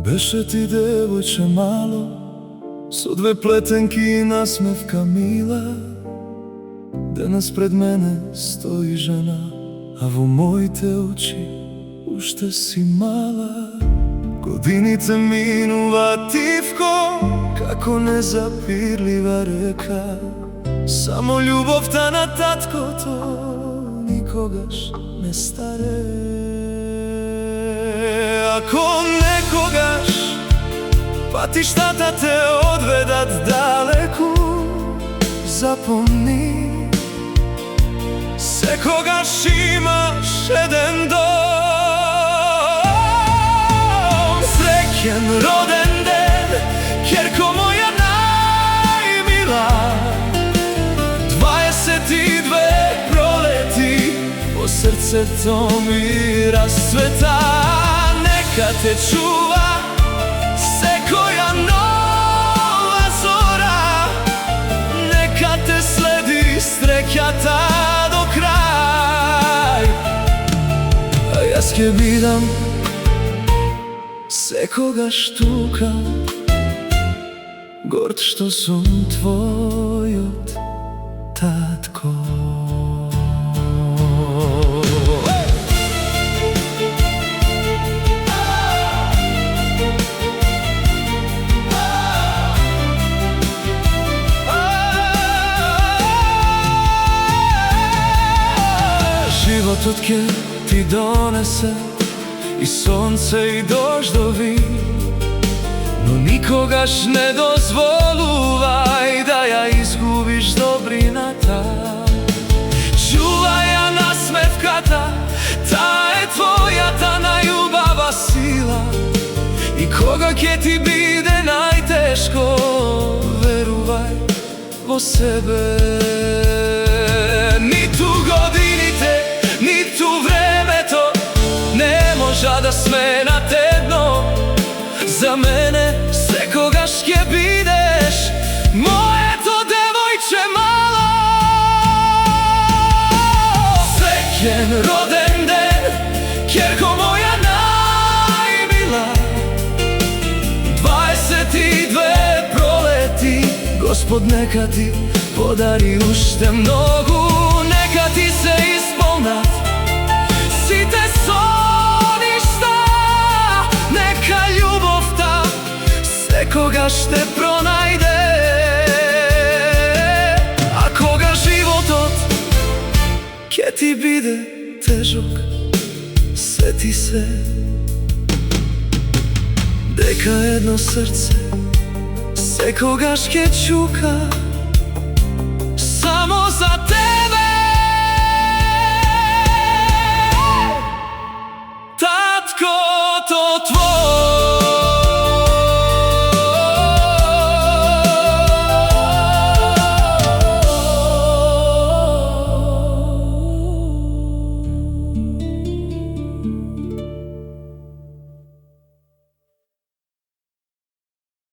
Беше ти девојче мало, со две плетенки и насмевка мила. Денес пред мене стои жена, а во моите очи уште си мала. Годините минува тивко, како незапирлива река. Само љубовта на таткото никогаш не старе. Ако некогаш патиштата те одведат далеку, запомни, секогаш имаш еден дом. Среќен роден ден, ќерко моја најмила, 22 пролети по срцето ми расцвета. Нека те чува секоја нова зора, нека те следи среќата до крај. А јас ќе бидам секогаш тука, горд што сум твојот татко. Животот ќе ти донесе и сонце и дождови, но никогаш не дозволувај да ја изгубиш добрината. Чувај ја насмевката, таа е твојата најубава сила. И кога ќе ти биде најтешко, верувај во себе. Ниту годините, ниту времето не можа да сменат едно. За мене секогаш ќе бидеш моето девојче мало. Среќен роден ден, ќерко моја најмила, 22 пролети, Господ нека ти подари уште многу. Нека ти се исполнат сите соништа, нека љубовта секогаш те пронајде. А кога животот ќе ти биде тежок, сети се дека едно срце секогаш ќе чука само за тебе.